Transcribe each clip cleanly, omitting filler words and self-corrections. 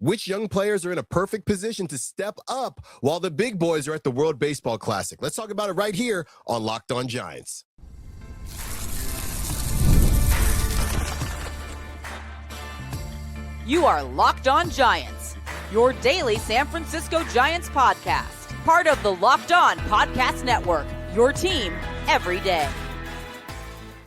Which young players are in a perfect position to step up while the big boys are at the World Baseball Classic? Let's talk about it right here on Locked On Giants. You are Locked On Giants, your daily San Francisco Giants podcast. Part of the Locked On Podcast Network, your team every day.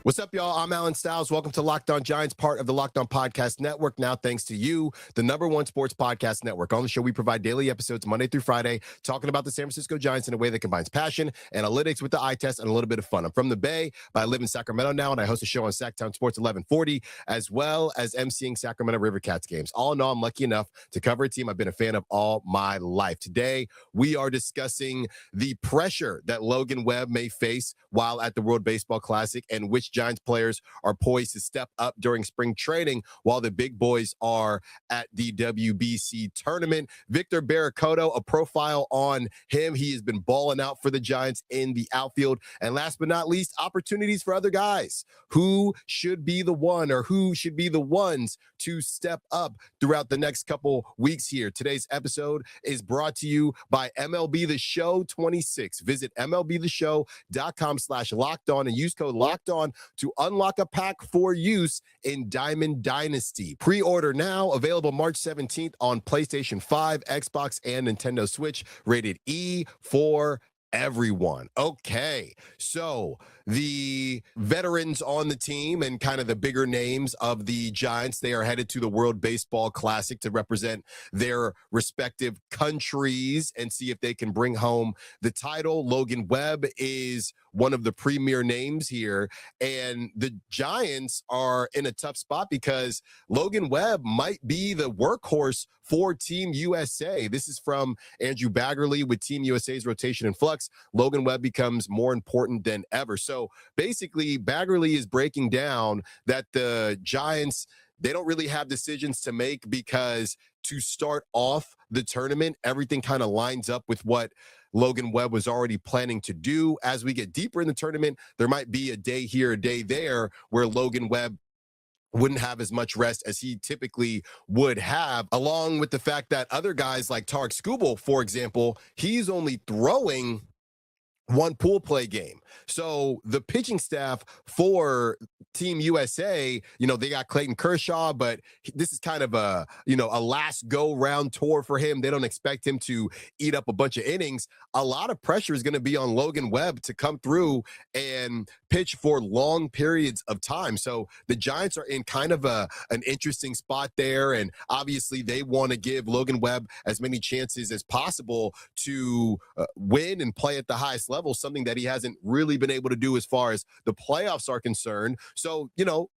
What's up, y'all? I'm Alan Stiles. Welcome to Locked On Giants, part of the Locked On Podcast Network. Now, thanks to you, the #1 sports podcast network. On the show, we provide daily episodes Monday through Friday, talking about the San Francisco Giants in a way that combines passion, analytics with the eye test, and a little bit of fun. I'm from the Bay, but I live in Sacramento now, and I host a show on Sacktown Sports 1140, as well as emceeing Sacramento River Cats games. All in all, I'm lucky enough to cover a team I've been a fan of all my life. Today, we are discussing the pressure that Logan Webb may face while at the World Baseball Classic and which Giants players are poised to step up during spring training while the big boys are at the WBC tournament. Victor Bericoto, a profile on him. He has been balling out for the Giants in the outfield. And last but not least, opportunities for other guys. Who should be the one or who should be the ones to step up throughout the next couple weeks here? Today's episode is brought to you by MLB The Show 26. Visit MLBTheShow.com/LockedOn and use code LOCKEDON to unlock a pack for use in Diamond Dynasty. Pre-order now, available March 17th on PlayStation 5, Xbox, and Nintendo Switch. Rated E for everyone. Okay, so the veterans on the team and kind of the bigger names of the Giants, they are headed to the World Baseball Classic to represent their respective countries and see if they can bring home the title. Logan Webb is one of the premier names here, and the Giants are in a tough spot because Logan Webb might be the workhorse for Team USA. This is from Andrew Baggerly with Team USA's rotation in flux. Logan Webb becomes more important than ever. So basically, Baggerly is breaking down that the Giants, they don't really have decisions to make because to start off the tournament, everything kind of lines up with what Logan Webb was already planning to do. As we get deeper in the tournament, there might be a day here, a day there where Logan Webb wouldn't have as much rest as he typically would have, along with the fact that other guys like Tarek Skubal, for example, he's only throwing one pool play game. So the pitching staff for Team USA, they got Clayton Kershaw, but this is kind of a last go round tour for him. They don't expect him to eat up a bunch of innings. A lot of pressure is going to be on Logan Webb to come through and pitch for long periods of time. So the Giants are in kind of an interesting spot there. And obviously they want to give Logan Webb as many chances as possible to win and play at the highest level, something that he hasn't really been able to do as far as the playoffs are concerned. So,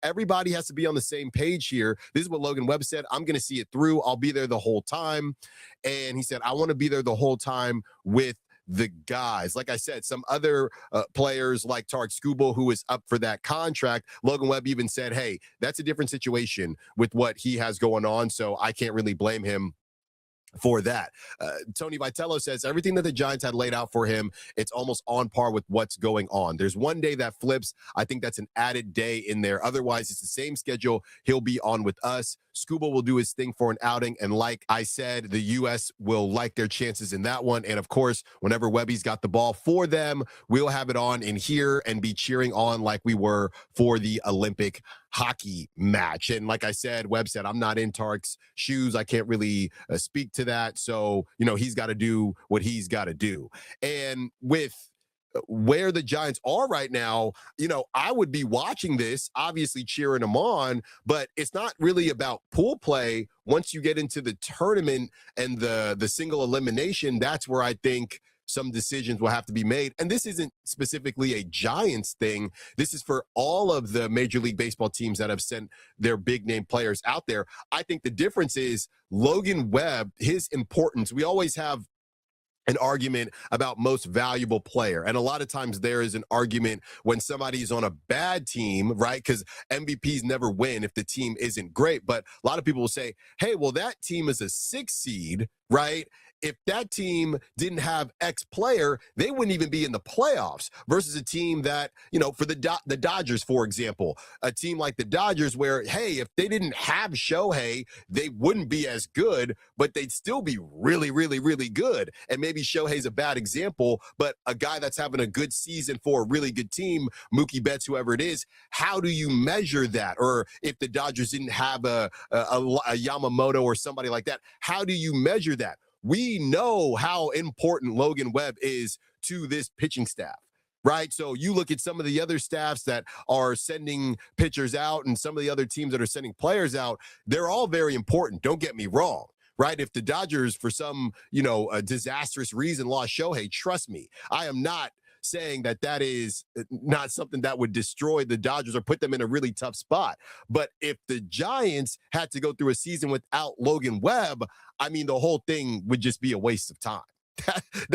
everybody has to be on the same page here. This is what Logan Webb said. I'm going to see it through. I'll be there the whole time. And he said, I want to be there the whole time with the guys. Like I said, some other players like Tarek Skubal, who is up for that contract, Logan Webb even said, hey, that's a different situation with what he has going on. So I can't really blame him for that. Tony Vitello says everything that the Giants had laid out for him, it's almost on par with what's going on. There's one day that flips. I think that's an added day in there. Otherwise, it's the same schedule he'll be on with us. Scuba will do his thing for an outing. And like I said, the U.S. will like their chances in that one. And of course, whenever Webby's got the ball for them, we'll have it on in here and be cheering on like we were for the Olympic hockey match. And like I said, Webb said, I'm not in Tarek's shoes. I can't really speak to that. So, he's got to do what he's got to do. And with where the Giants are right now, I would be watching this, obviously cheering them on, but it's not really about pool play. Once you get into the tournament and the single elimination, that's where I think some decisions will have to be made. And this isn't specifically a Giants thing. This is for all of the Major League Baseball teams that have sent their big name players out there. I think the difference is Logan Webb, his importance. We always have an argument about most valuable player. And a lot of times there is an argument when somebody's on a bad team, right? Because MVPs never win if the team isn't great. But a lot of people will say, hey, well, that team is a 6 seed, right? If that team didn't have X player, they wouldn't even be in the playoffs versus a team that, for the Dodgers, for example, a team like the Dodgers where, hey, if they didn't have Shohei, they wouldn't be as good, but they'd still be really, really, really good. And maybe Shohei's a bad example, but a guy that's having a good season for a really good team, Mookie Betts, whoever it is, how do you measure that? Or if the Dodgers didn't have a Yamamoto or somebody like that, how do you measure that? We know how important Logan Webb is to this pitching staff, right? So you look at some of the other staffs that are sending pitchers out and some of the other teams that are sending players out, they're all very important. Don't get me wrong, right? If the Dodgers, for some, a disastrous reason, lost Shohei, trust me, I am not saying that is not something that would destroy the Dodgers or put them in a really tough spot. But if the Giants had to go through a season without Logan Webb, I mean, the whole thing would just be a waste of time.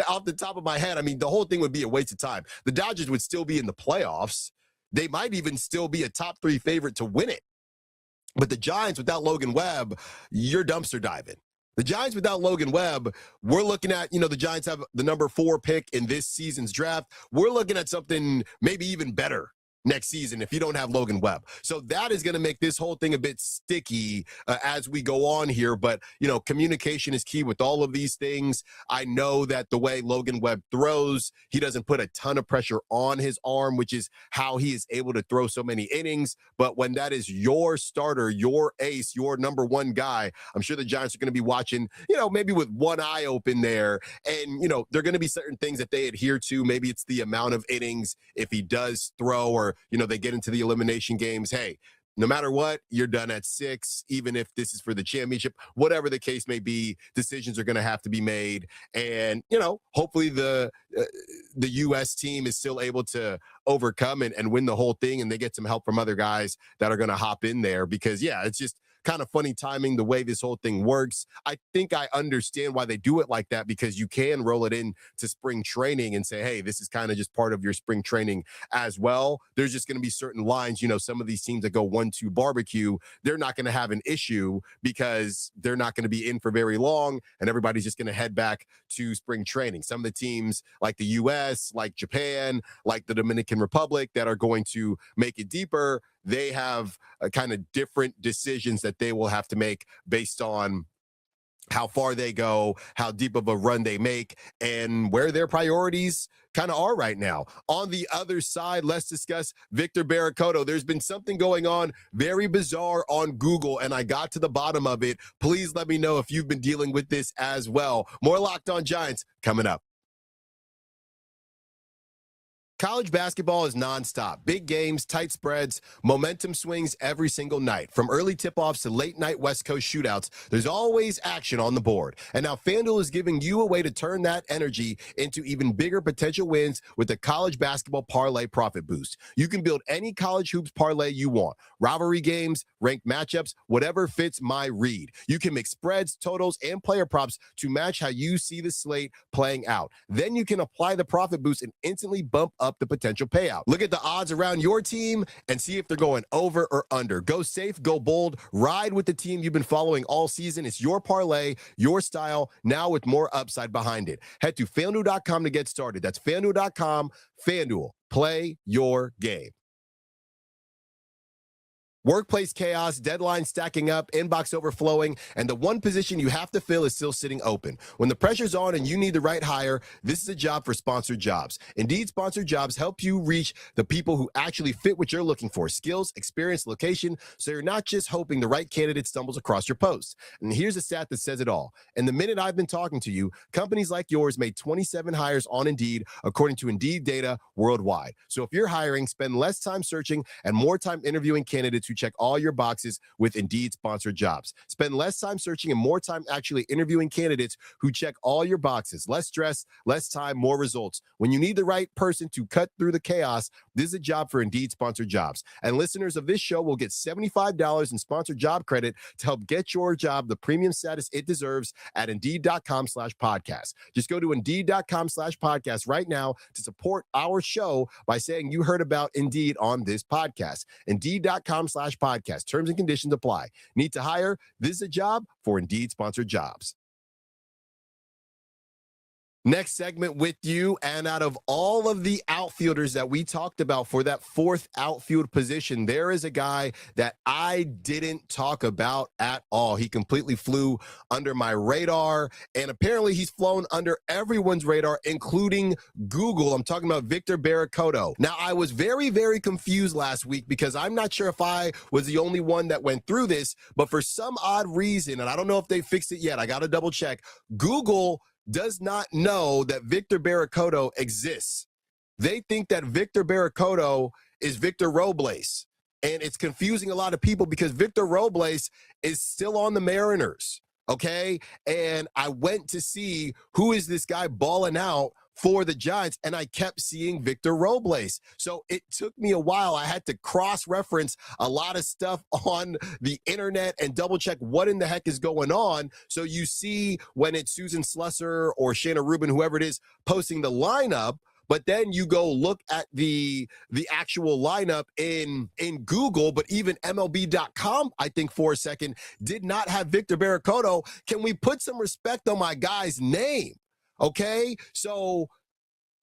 Off the top of my head, I mean, the whole thing would be a waste of time. The Dodgers would still be in the playoffs. They might even still be a top 3 favorite to win it. But the Giants without Logan Webb, you're dumpster diving. The Giants without Logan Webb, we're looking at, the Giants have the number 4 pick in this season's draft. We're looking at something maybe even better next season if you don't have Logan Webb. So that is going to make this whole thing a bit sticky as we go on here. But, communication is key with all of these things. I know that the way Logan Webb throws, he doesn't put a ton of pressure on his arm, which is how he is able to throw so many innings. But when that is your starter, your ace, your number 1 guy, I'm sure the Giants are going to be watching, maybe with one eye open there. And, there are going to be certain things that they adhere to. Maybe it's the amount of innings if he does throw, or they get into the elimination games. Hey, no matter what, you're done at 6, even if this is for the championship, whatever the case may be, decisions are going to have to be made. And, hopefully the U.S. team is still able to overcome and win the whole thing. And they get some help from other guys that are going to hop in there because, yeah, it's just kind of funny timing the way this whole thing works. I think I understand why they do it like that, because you can roll it in to spring training and say, hey, this is kind of just part of your spring training as well. There's just going to be certain lines, some of these teams that go 1-2 barbecue, they're not going to have an issue because they're not going to be in for very long and everybody's just going to head back to spring training. Some of the teams like the US, like Japan, like the Dominican Republic that are going to make it deeper, they have a kind of different decisions that they will have to make based on how far they go, how deep of a run they make, and where their priorities kind of are right now. On the other side, let's discuss Victor Bericoto. There's been something going on very bizarre on Google, and I got to the bottom of it. Please let me know if you've been dealing with this as well. More Locked On Giants coming up. College basketball is nonstop. Big games, tight spreads, momentum swings every single night. From early tip-offs to late-night West Coast shootouts, there's always action on the board. And now FanDuel is giving you a way to turn that energy into even bigger potential wins with the college basketball parlay profit boost. You can build any college hoops parlay you want. Rivalry games, ranked matchups, whatever fits my read. You can mix spreads, totals, and player props to match how you see the slate playing out. Then you can apply the profit boost and instantly bump up the potential payout. Look at the odds around your team and see if they're going over or under. Go safe, go bold, ride with the team you've been following all season. It's your parlay, your style, now with more upside behind it. Head to FanDuel.com to get started. That's FanDuel.com. FanDuel, play your game. Workplace chaos, deadlines stacking up, inbox overflowing, and the one position you have to fill is still sitting open. When the pressure's on and you need the right hire, this is a job for Sponsored Jobs. Indeed, Sponsored Jobs help you reach the people who actually fit what you're looking for: skills, experience, location, so you're not just hoping the right candidate stumbles across your post. And here's a stat that says it all. In the minute I've been talking to you, companies like yours made 27 hires on Indeed, according to Indeed data worldwide. So if you're hiring, spend less time searching and more time interviewing candidates who check all your boxes with Indeed Sponsored Jobs. Spend less time searching and more time actually interviewing candidates who check all your boxes. Less stress, less time, more results. When you need the right person to cut through the chaos, this is a job for Indeed Sponsored Jobs. And listeners of this show will get $75 in sponsored job credit to help get your job the premium status it deserves at Indeed.com/podcast. Just go to Indeed.com/podcast right now to support our show by saying you heard about Indeed on this podcast. Indeed.com/podcast. Terms and conditions apply. Need to hire? This is a job for Indeed Sponsored Jobs. Next segment with you, and out of all of the outfielders that we talked about for that fourth outfield position, there is a guy that I didn't talk about at all. He completely flew under my radar, and apparently he's flown under everyone's radar, including Google. I'm talking about Victor Bericoto. Now, I was very, very confused last week because I'm not sure if I was the only one that went through this, but for some odd reason, and I don't know if they fixed it yet, I got to double check, Google does not know that Victor Bericoto exists. They think that Victor Bericoto is Victor Robles. And it's confusing a lot of people because Victor Robles is still on the Mariners. Okay. And I went to see who is this guy balling out for the Giants, and I kept seeing Victor Robles. So it took me a while. I had to cross-reference a lot of stuff on the internet and double-check what in the heck is going on. So you see when it's Susan Slusser or Shanna Rubin, whoever it is, posting the lineup, but then you go look at the actual lineup in Google, but even MLB.com, I think for a second, did not have Victor Bericoto. Can we put some respect on my guy's name? Okay, so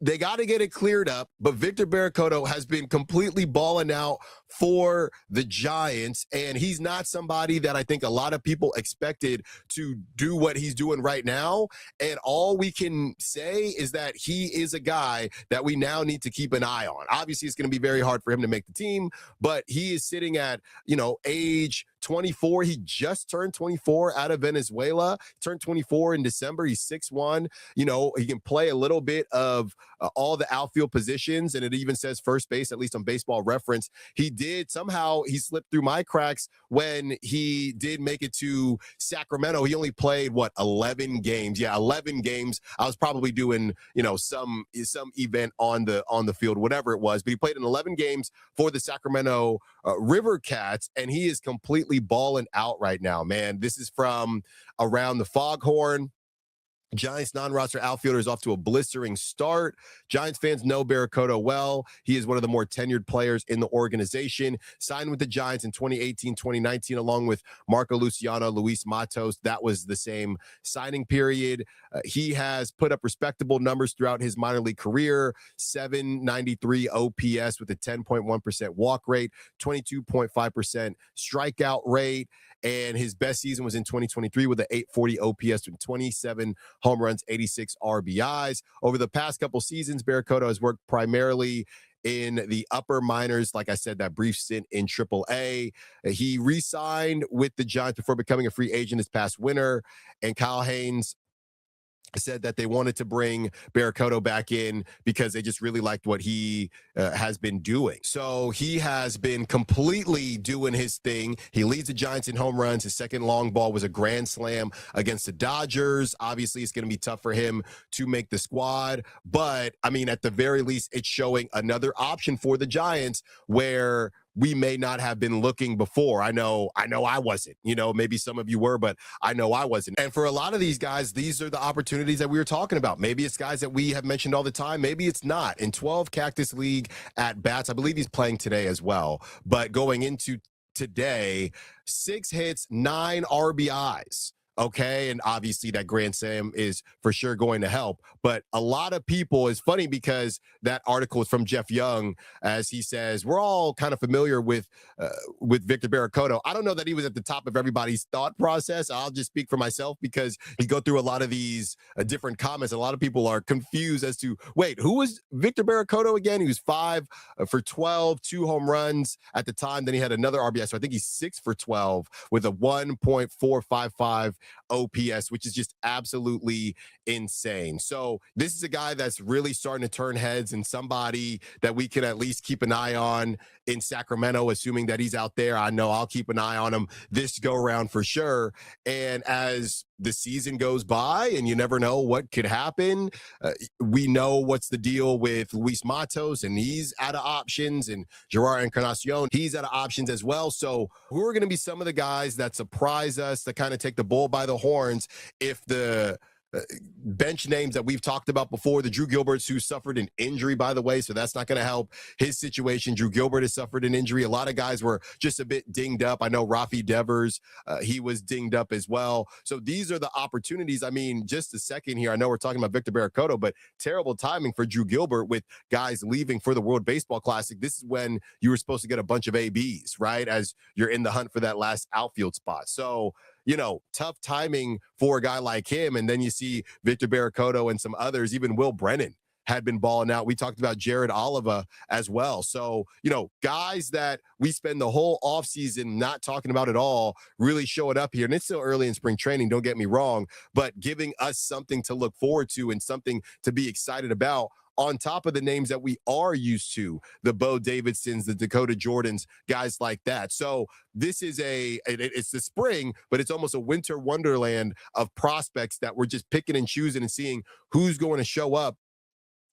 they got to get it cleared up, but Victor Bericoto has been completely balling out for the Giants, and he's not somebody that I think a lot of people expected to do what he's doing right now, and all we can say is that he is a guy that we now need to keep an eye on. Obviously, it's going to be very hard for him to make the team, but he is sitting at, age 24. He just turned 24 out of Venezuela. Turned 24 in December. He's 6'1". He can play a little bit of all the outfield positions, and it even says first base, at least on Baseball Reference. He slipped through my cracks when he did make it to Sacramento. He only played 11 games. Yeah, 11 games. I was probably doing, some event on the field, whatever it was, but he played in 11 games for the Sacramento River Cats, and he is completely balling out right now, man. This is from Around the Foghorn. Giants non-roster outfielder is off to a blistering start. Giants fans know Bericoto well. He is one of the more tenured players in the organization. Signed with the Giants in 2018, 2019, along with Marco Luciano, Luis Matos. That was the same signing period. He has put up respectable numbers throughout his minor league career. 793 OPS with a 10.1% walk rate, 22.5% strikeout rate. And his best season was in 2023 with an 840 OPS with 27 home runs, 86 RBIs. Over the past couple seasons, Bericoto has worked primarily in the upper minors. Like I said, that brief stint in AAA. He re-signed with the Giants before becoming a free agent this past winter. And Kyle Haynes said that they wanted to bring Bericoto back in because they just really liked what he has been doing. So he has been completely doing his thing. He leads the Giants in home runs. His second long ball was a grand slam against the Dodgers. Obviously, it's going to be tough for him to make the squad. But, at the very least, it's showing another option for the Giants where we may not have been looking before. I know I wasn't, maybe some of you were, but I know I wasn't. And for a lot of these guys, these are the opportunities that we were talking about. Maybe it's guys that we have mentioned all the time. Maybe it's not. In 12 Cactus League at bats, I believe he's playing today as well. But going into today, 6 hits, 9 RBIs. Okay, and obviously that grand slam is for sure going to help. But a lot of people, it's funny because that article is from Jeff Young, as he says, we're all kind of familiar with Victor Bericoto. I don't know that he was at the top of everybody's thought process. I'll just speak for myself because you go through a lot of these different comments. A lot of people are confused as to, wait, who was Victor Bericoto again? He was 5 for 12, 2 home runs at the time. Then he had another RBI. So I think he's 6 for 12 with a 1.455 OPS, which is just absolutely insane. So this is a guy that's really starting to turn heads and somebody that we can at least keep an eye on in Sacramento, assuming that he's out there. I know I'll keep an eye on him this go around for sure. And as the season goes by and you never know what could happen, we know what's the deal with Luis Matos, and he's out of options, and Gerard Encarnacion, he's out of options as well. So who are going to be some of the guys that surprise us, that kind of take the bull by the horns if the bench names that we've talked about before. The Drew Gilberts, who suffered an injury, by the way, so that's not going to help his situation. Drew Gilbert has suffered an injury. A lot of guys were just a bit dinged up. I know Rafi Devers, he was dinged up as well. So these are the opportunities. I mean, just a second here. I know we're talking about Victor Bericoto, but terrible timing for Drew Gilbert with guys leaving for the World Baseball Classic. This is when you were supposed to get a bunch of ABs, right? As you're in the hunt for that last outfield spot. So, you know, tough timing for a guy like him. And then you see Victor Bericoto and some others, even Will Brennan had been balling out. We talked about Jared Oliva as well. So, you know, guys that we spend the whole offseason not talking about at all really showing up here. And it's still early in spring training, don't get me wrong, but giving us something to look forward to and something to be excited about, on top of the names that we are used to, the Bo Davidsons, the Dakota Jordans, guys like that. So this is it's the spring, but it's almost a winter wonderland of prospects that we're just picking and choosing and seeing who's going to show up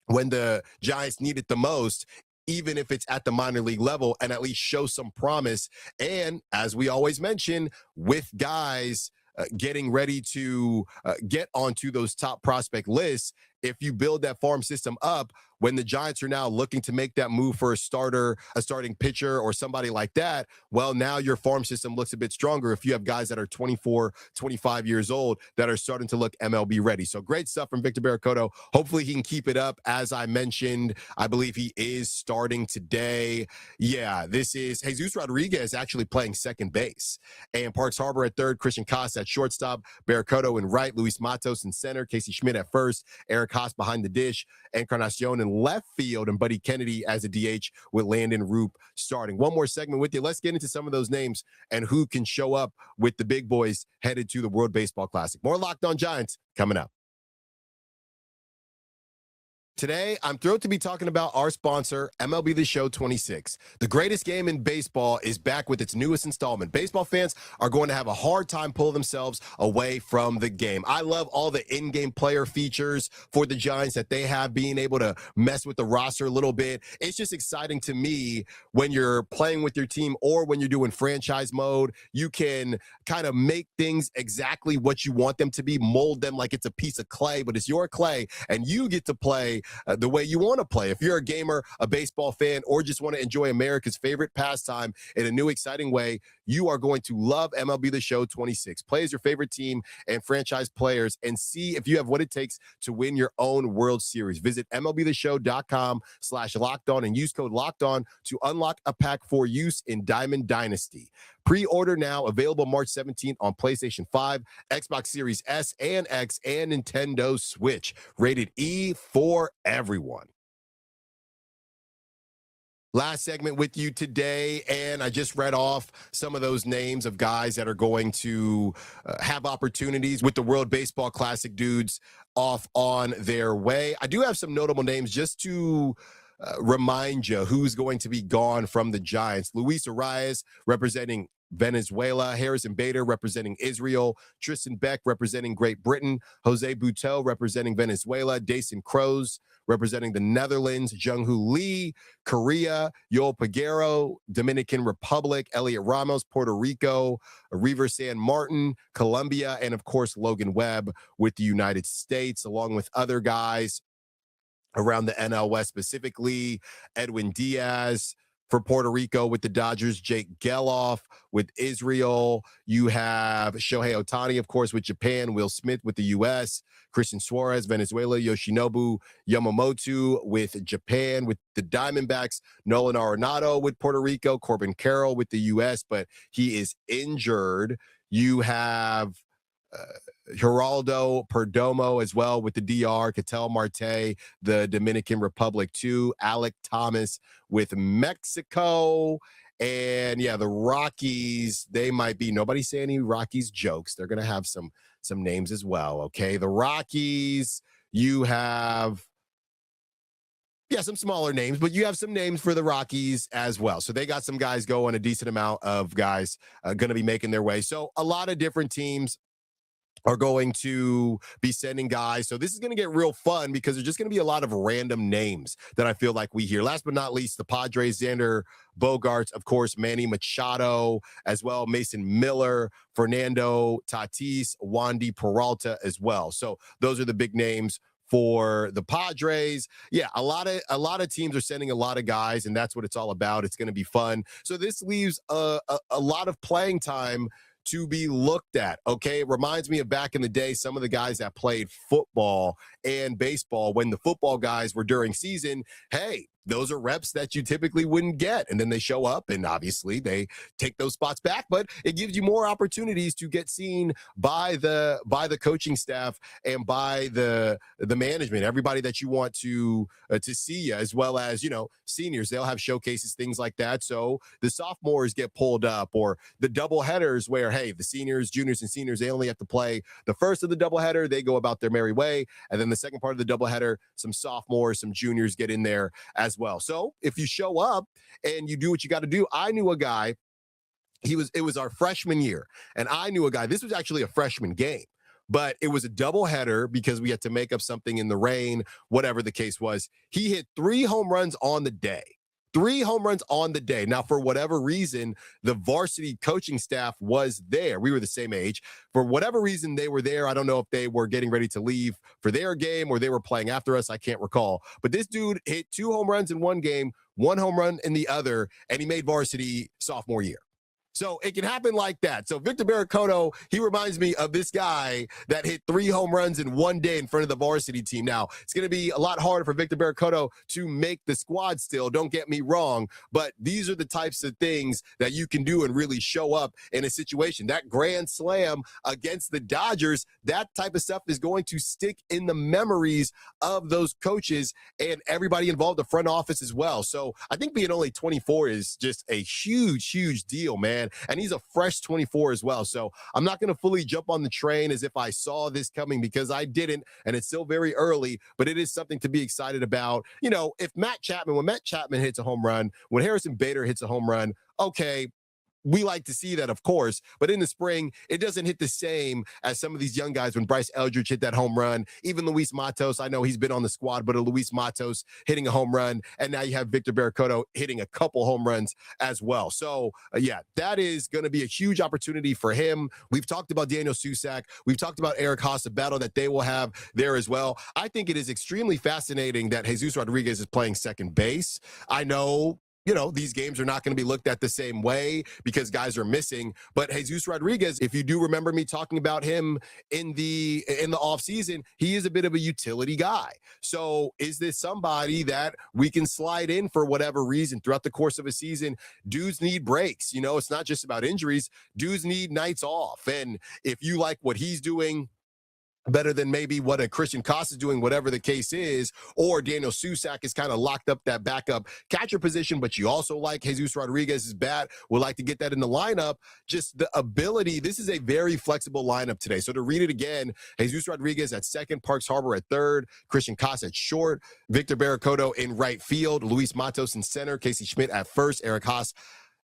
when the Giants need it the most, even if it's at the minor league level, and at least show some promise. And as we always mention, with guys getting ready to get onto those top prospect lists, if you build that farm system up, when the Giants are now looking to make that move for a starting pitcher or somebody like that, well, now your farm system looks a bit stronger if you have guys that are 24, 25 years old that are starting to look MLB ready. So great stuff from Victor Bericoto. Hopefully he can keep it up. As I mentioned, I believe he is starting today. Yeah, this is Jesus Rodriguez actually playing second base, and Parks Harbor at third, Christian Koss at shortstop, Bericoto in right, Luis Matos in center, Casey Schmidt at first, Eric Haas behind the dish, Encarnacion in left field, and Buddy Kennedy as a DH with Landon Roop starting. One more segment with you. Let's get into some of those names and who can show up with the big boys headed to the World Baseball Classic. More Locked On Giants coming up. Today, I'm thrilled to be talking about our sponsor, MLB The Show 26. The greatest game in baseball is back with its newest installment. Baseball fans are going to have a hard time pulling themselves away from the game. I love all the in-game player features for the Giants that they have, being able to mess with the roster a little bit. It's just exciting to me when you're playing with your team or when you're doing franchise mode. You can kind of make things exactly what you want them to be, mold them like it's a piece of clay, but it's your clay, and you get to play the way you want to play. If you're a gamer, a baseball fan, or just want to enjoy America's favorite pastime in a new, exciting way, you are going to love MLB The Show 26. Play as your favorite team and franchise players and see if you have what it takes to win your own World Series. Visit MLBTheShow.com/LockedOn and use code LOCKEDON to unlock a pack for use in Diamond Dynasty. Pre-order now, available March 17th on PlayStation 5, Xbox Series S and X, and Nintendo Switch. Rated E for everyone. Last segment with you today, and I just read off some of those names of guys that are going to have opportunities with the World Baseball Classic dudes off on their way. I do have some notable names just to remind you who's going to be gone from the Giants. Luis Arias representing Venezuela, Harrison Bader representing Israel, Tristan Beck representing Great Britain, Jose Butel representing Venezuela, Dason Kroos representing the Netherlands, Jung-Hoo Lee, Korea, Yoel Peguero, Dominican Republic, Elliot Ramos, Puerto Rico, Reaver San Martin, Colombia, and of course, Logan Webb with the United States, along with other guys around the NL West, specifically Edwin Diaz for Puerto Rico with the Dodgers, Jake Geloff with Israel. You have Shohei Ohtani, of course, with Japan, Will Smith with the U.S., Christian Suarez, Venezuela, Yoshinobu Yamamoto with Japan, with the Diamondbacks, Nolan Arenado with Puerto Rico, Corbin Carroll with the U.S., but he is injured. You have Geraldo Perdomo as well with the DR, Ketel Marte, the Dominican Republic too, Alec Thomas with Mexico, and yeah, the Rockies, they might be, nobody say any Rockies jokes. They're going to have some names as well, okay? The Rockies, you have, yeah, some smaller names, but you have some names for the Rockies as well. So they got some guys going, a decent amount of guys going to be making their way. So a lot of different teams are going to be sending guys. So this is going to get real fun because there's just going to be a lot of random names that I feel like we hear. Last but not least, the Padres, Xander Bogaerts, of course, Manny Machado as well, Mason Miller, Fernando Tatis, Wandy Peralta as well. So those are the big names for the Padres. Yeah, a lot of teams are sending a lot of guys, and that's what it's all about. It's going to be fun. So this leaves a lot of playing time to be looked at. Okay, it reminds me of back in the day, some of the guys that played football and baseball when the football guys were during season. Hey, those are reps that you typically wouldn't get, and then they show up and obviously they take those spots back, but it gives you more opportunities to get seen by the coaching staff and by the management, everybody that you want to see you, as well as, you know, seniors. They'll have showcases, things like that. So the sophomores get pulled up, or the double headers where, hey, the seniors, juniors, and seniors, they only have to play the first of the doubleheader. They go about their merry way, and then the second part of the doubleheader, some sophomores, some juniors get in there as well. So if you show up and you do what you got to do, I knew a guy, it was our freshman year, and I knew a guy, this was actually a freshman game, but it was a doubleheader because we had to make up something in the rain, whatever the case was. He hit 3 home runs on the day. 3 home runs on the day. Now, for whatever reason, the varsity coaching staff was there. We were the same age. For whatever reason, they were there. I don't know if they were getting ready to leave for their game or they were playing after us. I can't recall. But this dude hit 2 home runs in one game, 1 home run in the other, and he made varsity sophomore year. So it can happen like that. So Victor Bericoto, he reminds me of this guy that hit 3 home runs in one day in front of the varsity team. Now, it's going to be a lot harder for Victor Bericoto to make the squad still, don't get me wrong, but these are the types of things that you can do and really show up in a situation. That grand slam against the Dodgers, that type of stuff is going to stick in the memories of those coaches and everybody involved, the front office as well. So I think being only 24 is just a huge, huge deal, man. And he's a fresh 24 as well. So I'm not going to fully jump on the train as if I saw this coming, because I didn't, and it's still very early, but it is something to be excited about. You know, if when Matt Chapman hits a home run, when Harrison Bader hits a home run, okay, we like to see that, of course, but in the spring, it doesn't hit the same as some of these young guys. When Bryce Eldridge hit that home run, even Luis Matos, I know he's been on the squad, but a Luis Matos hitting a home run, and now you have Victor Bericoto hitting a couple home runs as well. So, yeah, that is going to be a huge opportunity for him. We've talked about Daniel Susac. We've talked about Eric Haas, the battle that they will have there as well. I think it is extremely fascinating that Jesus Rodriguez is playing second base. I know, you know, these games are not going to be looked at the same way because guys are missing. But Jesus Rodriguez, if you do remember me talking about him in the offseason, he is a bit of a utility guy. So is this somebody that we can slide in for whatever reason throughout the course of a season? Dudes need breaks. You know, it's not just about injuries. Dudes need nights off. And if you like what he's doing better than maybe what a Christian Costa is doing, whatever the case is, or Daniel Susac is kind of locked up that backup catcher position, but you also like Jesus Rodriguez's bat, would like to get that in the lineup, just the ability. This is a very flexible lineup today. So to read it again, Jesus Rodriguez at second, Parks Harbor at third, Christian Costa at short, Victor Bericoto in right field, Luis Matos in center, Casey Schmidt at first, Eric Haas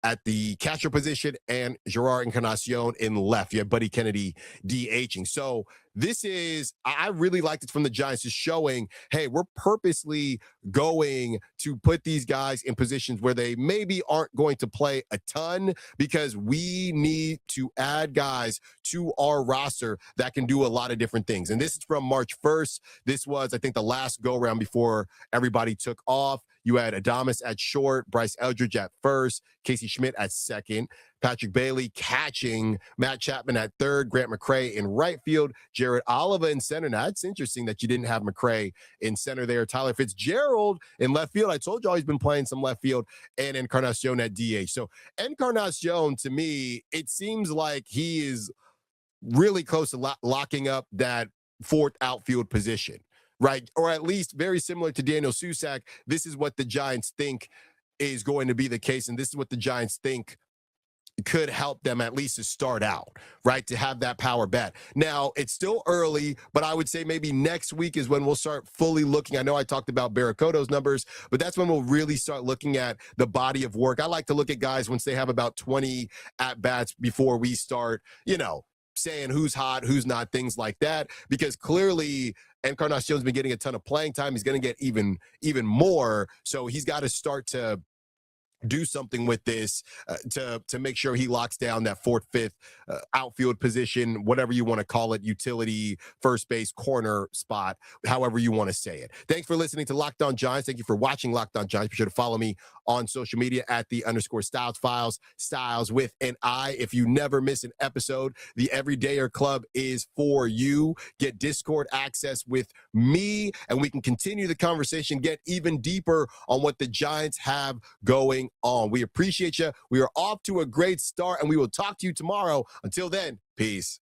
at the catcher position, and Gerard Encarnacion in left. You have Buddy Kennedy DHing. So this is, I really liked it from the Giants, just showing, hey, we're purposely going to put these guys in positions where they maybe aren't going to play a ton, because we need to add guys to our roster that can do a lot of different things. And this is from March 1st. This was, I think, the last go-around before everybody took off. You had Adames at short, Bryce Eldridge at first, Casey Schmidt at second, Patrick Bailey catching, Matt Chapman at third, Grant McCray in right field, Jared Oliva in center. Now, it's interesting that you didn't have McCray in center there. Tyler Fitzgerald in left field. I told y'all he's been playing some left field, and Encarnacion at DH. So Encarnacion, to me, it seems like he is really close to locking up that fourth outfield position, right? Or at least very similar to Daniel Susac. This is what the Giants think is going to be the case, and this is what the Giants think could help them at least to start out, right? To have that power bat. Now, it's still early, but I would say maybe next week is when we'll start fully looking. I know I talked about Bericoto's numbers, but that's when we'll really start looking at the body of work. I like to look at guys once they have about 20 at-bats before we start, you know, saying who's hot, who's not, things like that, because clearly Encarnacion's been getting a ton of playing time. He's going to get even more. So he's got to start to do something with this to make sure he locks down that fourth, fifth outfield position, whatever you want to call it, utility, first base, corner spot, however you want to say it. Thanks for listening to Locked On Giants. Thank you for watching Locked On Giants. Be sure to follow me on social media at @_Styles Files, Styles with an I. If you never miss an episode, the Everydayer Club is for you. Get Discord access with me, and we can continue the conversation, get even deeper on what the Giants have going on. We appreciate you. We are off to a great start, and we will talk to you tomorrow. Until then, peace.